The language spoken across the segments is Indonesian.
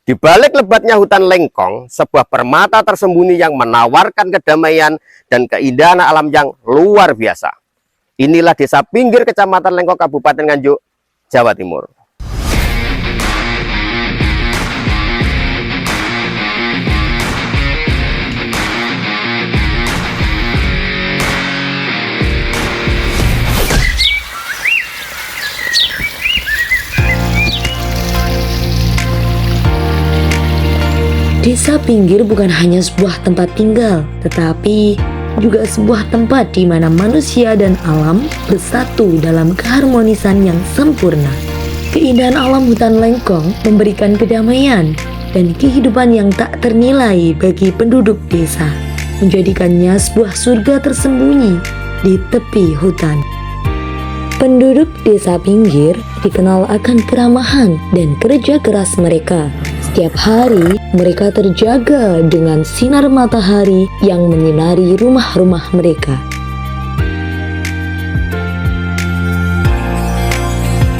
Di balik lebatnya hutan Lengkong, sebuah permata tersembunyi yang menawarkan kedamaian dan keindahan alam yang luar biasa. Inilah desa pinggir Kecamatan Lengkong, Kabupaten Nganjuk, Jawa Timur. Desa pinggir bukan hanya sebuah tempat tinggal, tetapi juga sebuah tempat di mana manusia dan alam bersatu dalam keharmonisan yang sempurna. Keindahan alam hutan Lengkong memberikan kedamaian dan kehidupan yang tak ternilai bagi penduduk desa, menjadikannya sebuah surga tersembunyi di tepi hutan. Penduduk desa pinggir dikenal akan keramahan dan kerja keras mereka. Setiap hari, mereka terjaga dengan sinar matahari yang menyinari rumah-rumah mereka.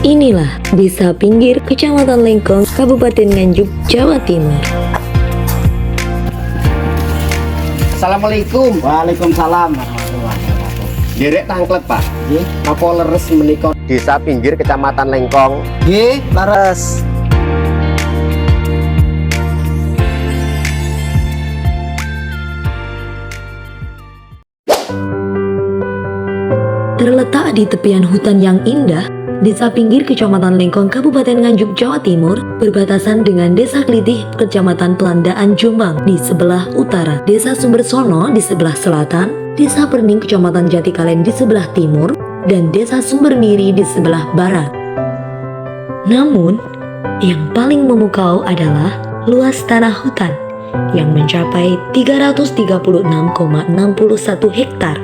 Inilah Desa Pinggir, Kecamatan Lengkong, Kabupaten Nganjuk, Jawa Timur. Assalamualaikum. Waalaikumsalam warahmatullahi wabarakatuh. Derek tangklet, Pak. Nggih, Napa leres menika Desa Pinggir, Kecamatan Lengkong? nggih, laras. Terletak di tepian hutan yang indah, Desa Pinggir Kecamatan Lengkong Kabupaten Nganjuk Jawa Timur berbatasan dengan Desa Klitih Kecamatan Pelandaan Jombang di sebelah utara, Desa Sumbersono di sebelah selatan, Desa Perning Kecamatan Jatikalen di sebelah timur, dan Desa Sumbermiri di sebelah barat. Namun, yang paling memukau adalah luas tanah hutan yang mencapai 336,61 hektar.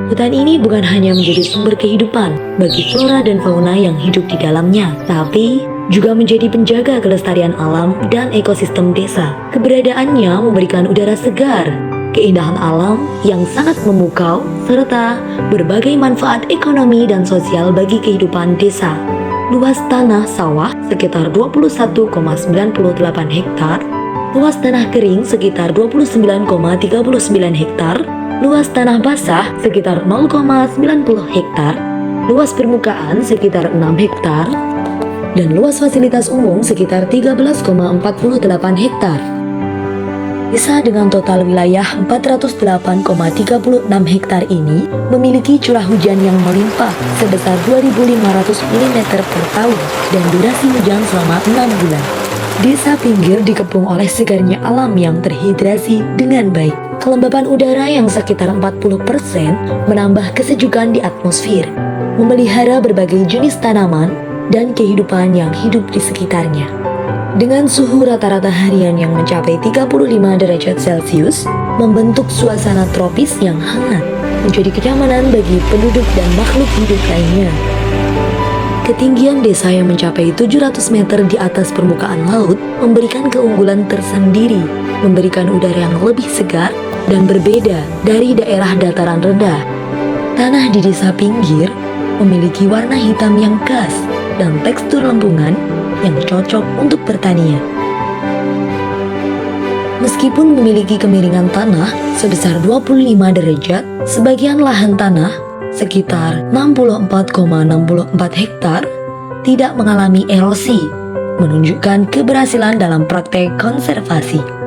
Hutan ini bukan hanya menjadi sumber kehidupan bagi flora dan fauna yang hidup di dalamnya, tapi juga menjadi penjaga kelestarian alam dan ekosistem desa. Keberadaannya memberikan udara segar, keindahan alam yang sangat memukau, serta berbagai manfaat ekonomi dan sosial bagi kehidupan desa. Luas tanah sawah sekitar 21,98 hektar, luas tanah kering sekitar 29,39 hektar, luas tanah basah sekitar 0,90 hektar, luas permukaan sekitar 6 hektar, dan luas fasilitas umum sekitar 13,48 hektar. Desa dengan total wilayah 408,36 hektar ini memiliki curah hujan yang melimpah sebesar 2.500 mm per tahun dan durasi hujan selama 6 bulan. Desa Pinggir dikepung oleh segarnya alam yang terhidrasi dengan baik. Kelembapan udara yang sekitar 40% menambah kesejukan di atmosfer, memelihara berbagai jenis tanaman dan kehidupan yang hidup di sekitarnya. Dengan suhu rata-rata harian yang mencapai 35 derajat Celcius, membentuk suasana tropis yang hangat, menjadi kenyamanan bagi penduduk dan makhluk hidup lainnya. Ketinggian desa yang mencapai 700 meter di atas permukaan laut memberikan keunggulan tersendiri, memberikan udara yang lebih segar dan berbeda dari daerah dataran rendah. Tanah di Desa Pinggir memiliki warna hitam yang khas dan tekstur lempungan yang cocok untuk pertanian. Meskipun memiliki kemiringan tanah sebesar 25 derajat, sebagian lahan tanah sekitar 64,64 hektar tidak mengalami erosi, menunjukkan keberhasilan dalam praktek konservasi.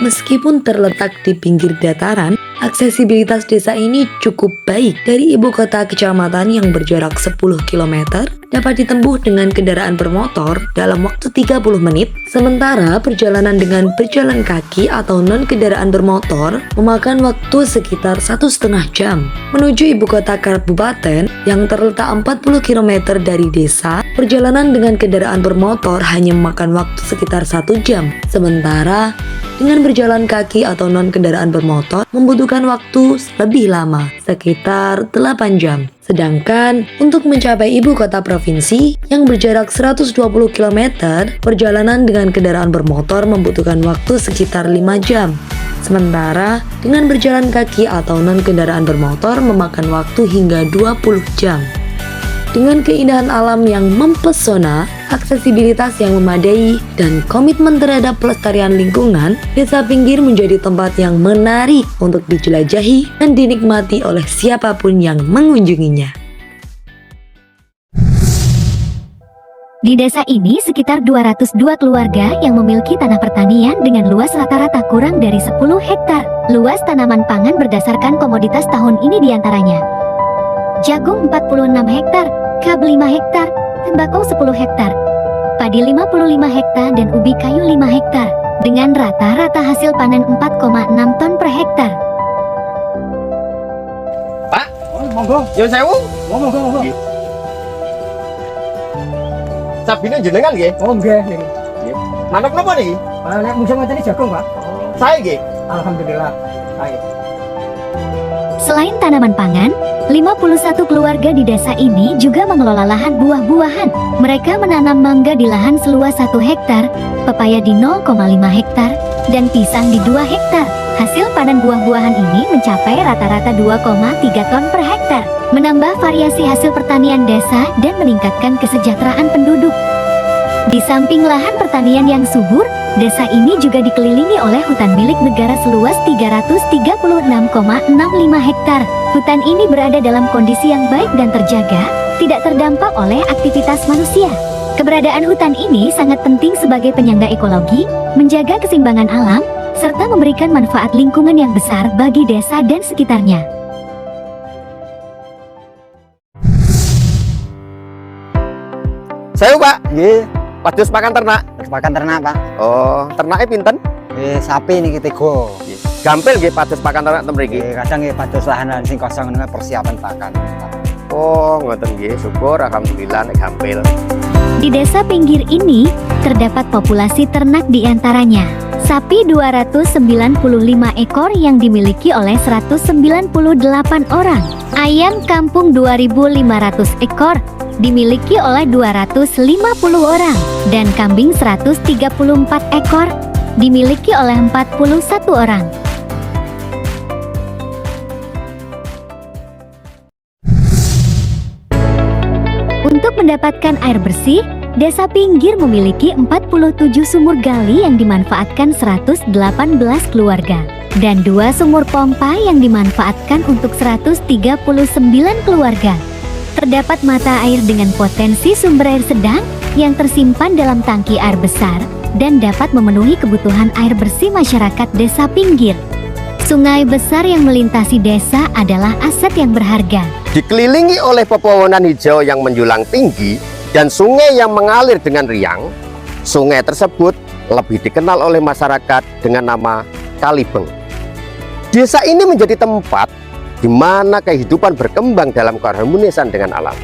Meskipun terletak di pinggir dataran, aksesibilitas desa ini cukup baik. Dari ibu kota kecamatan yang berjarak 10 km dapat ditempuh dengan kendaraan bermotor dalam waktu 30 menit, sementara perjalanan dengan berjalan kaki atau non-kendaraan bermotor memakan waktu sekitar 1,5 jam. Menuju ibu kota kabupaten yang terletak 40 km dari desa, perjalanan dengan kendaraan bermotor hanya memakan waktu sekitar 1 jam, sementara dengan berjalan kaki atau non-kendaraan bermotor membutuhkan membutuhkan waktu lebih lama, sekitar 8 jam. Sedangkan untuk mencapai ibu kota provinsi yang berjarak 120 km, perjalanan dengan kendaraan bermotor membutuhkan waktu sekitar 5 jam. Sementara dengan berjalan kaki atau non-kendaraan bermotor memakan waktu hingga 20 jam. Dengan keindahan alam yang mempesona, aksesibilitas yang memadai, dan komitmen terhadap pelestarian lingkungan, Desa Pinggir menjadi tempat yang menarik untuk dijelajahi dan dinikmati oleh siapapun yang mengunjunginya. Di desa ini sekitar 202 keluarga yang memiliki tanah pertanian dengan luas rata-rata kurang dari 10 hektar. Luas tanaman pangan berdasarkan komoditas tahun ini diantaranya jagung 46 hektar, kab 5 hektar, tembakau 10 hektar, padi 55 hektar dan ubi kayu 5 hektar, dengan rata-rata hasil panen 4,6 ton per hektar. Pak, Oh, monggo. nyuwun sewu. Monggo. Sabine jenengan nggih. Oh, nggih niki. Manuk napa niki? Nek musim ngeten iki jagung, Pak. Saya nggih. Alhamdulillah. Baik. Selain tanaman pangan, 51 keluarga di desa ini juga mengelola lahan buah-buahan. Mereka menanam mangga di lahan seluas 1 hektar, pepaya di 0,5 hektar, dan pisang di 2 hektar. Hasil panen buah-buahan ini mencapai rata-rata 2,3 ton per hektar, menambah variasi hasil pertanian desa dan meningkatkan kesejahteraan penduduk. Di samping lahan pertanian yang subur, desa ini juga dikelilingi oleh hutan milik negara seluas 336,65 hektar. Hutan ini berada dalam kondisi yang baik dan terjaga, tidak terdampak oleh aktivitas manusia. Keberadaan hutan ini sangat penting sebagai penyangga ekologi, menjaga keseimbangan alam, serta memberikan manfaat lingkungan yang besar bagi desa dan sekitarnya. Saya Pak, Nggih, padus pakan ternak. pakan ternak, Pak. Oh, ternaknya pinten? Sapi niki 3. Gampil nggih padus pakan ternak ten mriki. Kadang nggih pados lahan sing kosong niku persiapan pakan. Oh, ngoten nggih. Syukur alhamdulillah nek gampil. Di desa pinggir ini, terdapat populasi ternak di antaranya sapi 295 ekor yang dimiliki oleh 198 orang, ayam kampung 2.500 ekor dimiliki oleh 250 orang, dan kambing 134 ekor dimiliki oleh 41 orang. Untuk mendapatkan air bersih, Desa Pinggir memiliki 47 sumur gali yang dimanfaatkan 118 keluarga, dan 2 sumur pompa yang dimanfaatkan untuk 139 keluarga. Terdapat mata air dengan potensi sumber air sedang yang tersimpan dalam tangki air besar dan dapat memenuhi kebutuhan air bersih masyarakat Desa Pinggir. Sungai besar yang melintasi desa adalah aset yang berharga. Dikelilingi oleh pepohonan hijau yang menjulang tinggi dan sungai yang mengalir dengan riang, sungai tersebut lebih dikenal oleh masyarakat dengan nama Kalibeng. Desa ini menjadi tempat di mana kehidupan berkembang dalam keharmonisan dengan alam.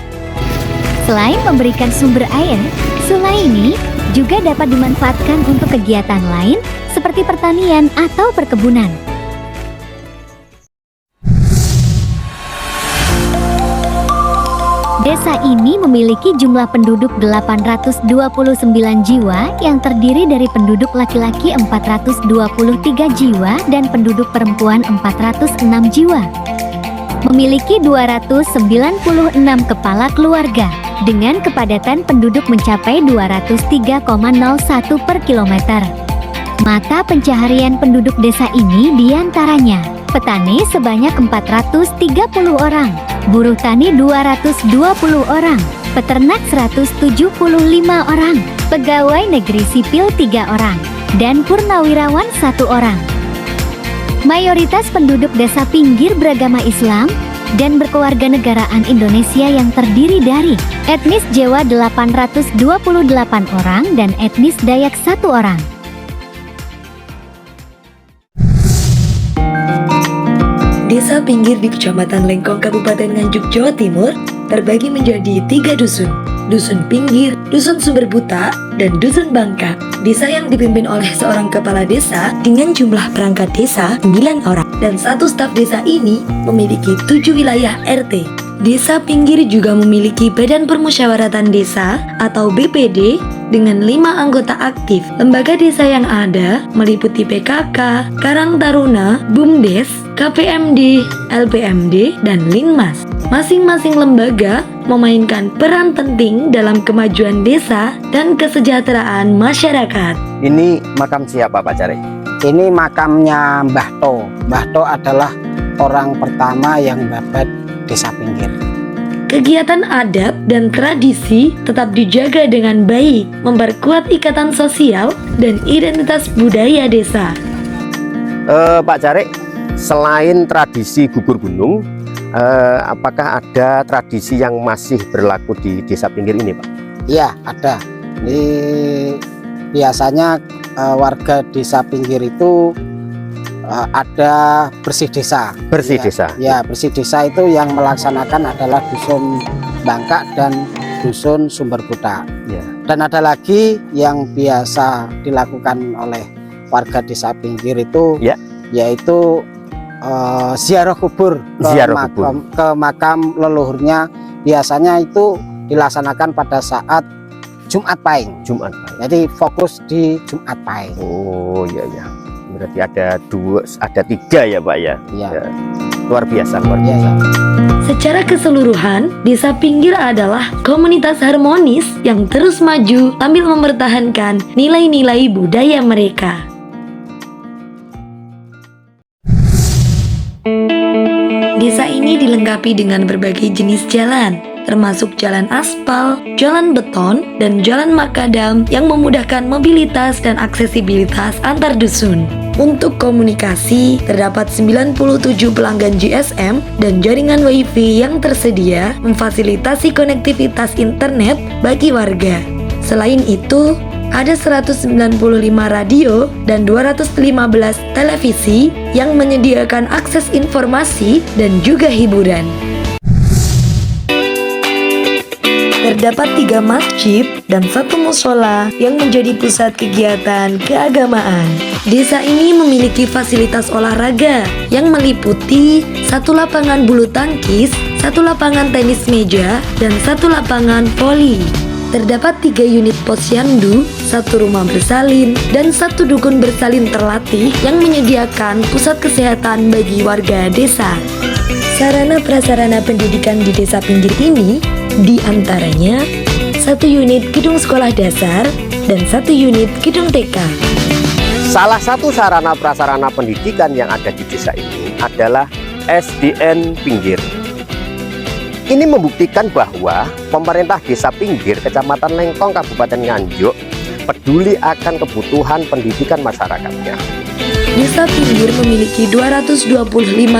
Selain memberikan sumber air, sungai ini juga dapat dimanfaatkan untuk kegiatan lain seperti pertanian atau perkebunan. Desa ini memiliki jumlah penduduk 829 jiwa yang terdiri dari penduduk laki-laki 423 jiwa dan penduduk perempuan 406 jiwa. Memiliki 296 kepala keluarga dengan kepadatan penduduk mencapai 203,01 per kilometer. Mata pencaharian penduduk desa ini diantaranya petani sebanyak 430 orang, buruh tani 220 orang, peternak 175 orang, pegawai negeri sipil 3 orang, dan purnawirawan 1 orang. Mayoritas penduduk Desa Pinggir beragama Islam dan berkewarganegaraan Indonesia yang terdiri dari etnis Jawa 828 orang dan etnis Dayak 1 orang. Desa Pinggir di Kecamatan Lengkong, Kabupaten Nganjuk, Jawa Timur terbagi menjadi 3 dusun. Dusun Pinggir, Dusun Sumber Buta, dan Dusun Bangka. Desa yang dipimpin oleh seorang kepala desa dengan jumlah perangkat desa 9 orang. dan satu staf desa ini memiliki 7 wilayah RT. Desa pinggir juga memiliki Badan Permusyawaratan Desa atau BPD dengan 5 anggota aktif. Lembaga desa yang ada meliputi PKK, Karang Taruna, BUMDes, KPMD, LPMD, dan Linmas. Masing-masing lembaga memainkan peran penting dalam kemajuan desa dan kesejahteraan masyarakat. Ini makam siapa Pak Cari? Ini makamnya Mbah To. Mbah To adalah orang pertama yang babat desa pinggir. Kegiatan adat dan tradisi tetap dijaga dengan baik, memperkuat ikatan sosial dan identitas budaya desa. Pak Cari, selain tradisi gugur gunung, apakah ada tradisi yang masih berlaku di desa pinggir ini, Pak? Iya, ada. Ini biasanya warga desa pinggir itu ada bersih desa. Bersih Ya, desa. Ya, bersih desa itu yang melaksanakan adalah dusun Bangkak dan dusun Sumber Budak. Ya. Dan ada lagi yang biasa dilakukan oleh warga desa pinggir itu, Ya. yaitu ziarah kubur Ziarah kubur. ke makam leluhurnya. Biasanya itu dilaksanakan pada saat Jumat Pahing. Jumat, Pak. Jadi fokus di Jumat Pahing. Oh iya ya. Berarti ada 3 ya Pak ya. Ya. Ya. Luar biasa, luar Ya, biasa. ya. Secara keseluruhan, desa pinggir adalah komunitas harmonis yang terus maju sambil mempertahankan nilai-nilai budaya mereka. Desa ini dilengkapi dengan berbagai jenis jalan, termasuk jalan aspal, jalan beton, dan jalan makadam yang memudahkan mobilitas dan aksesibilitas antar dusun. Untuk komunikasi, terdapat 97 pelanggan GSM dan jaringan WiFi yang tersedia memfasilitasi konektivitas internet bagi warga. Selain itu, ada 195 radio dan 215 televisi yang menyediakan akses informasi dan juga hiburan. Terdapat 3 masjid dan 1 musola yang menjadi pusat kegiatan keagamaan. Desa ini memiliki fasilitas olahraga yang meliputi 1 lapangan bulu tangkis, 1 lapangan tenis meja, dan 1 lapangan voli. Terdapat 3 unit posyandu, 1 rumah bersalin, dan 1 dukun bersalin terlatih yang menyediakan pusat kesehatan bagi warga desa. Sarana prasarana pendidikan di desa pinggir ini diantaranya 1 unit gedung sekolah dasar dan 1 unit gedung TK. Salah satu sarana prasarana pendidikan yang ada di desa ini adalah SDN Pinggir. Ini membuktikan bahwa pemerintah desa Pinggir, Kecamatan Lengkong, Kabupaten Nganjuk peduli akan kebutuhan pendidikan masyarakatnya. Desa Pinggir memiliki 225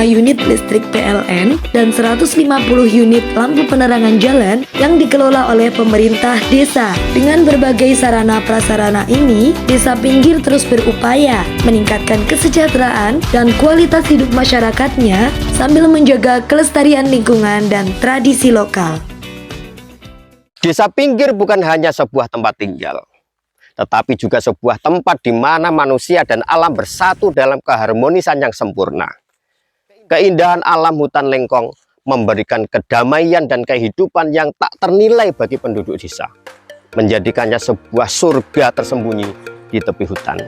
unit listrik PLN dan 150 unit lampu penerangan jalan yang dikelola oleh pemerintah desa. Dengan berbagai sarana prasarana ini, Desa Pinggir terus berupaya meningkatkan kesejahteraan dan kualitas hidup masyarakatnya sambil menjaga kelestarian lingkungan dan tradisi lokal. Desa Pinggir bukan hanya sebuah tempat tinggal, tetapi juga sebuah tempat di mana manusia dan alam bersatu dalam keharmonisan yang sempurna. Keindahan alam hutan Lengkong memberikan kedamaian dan kehidupan yang tak ternilai bagi penduduk desa, menjadikannya sebuah surga tersembunyi di tepi hutan.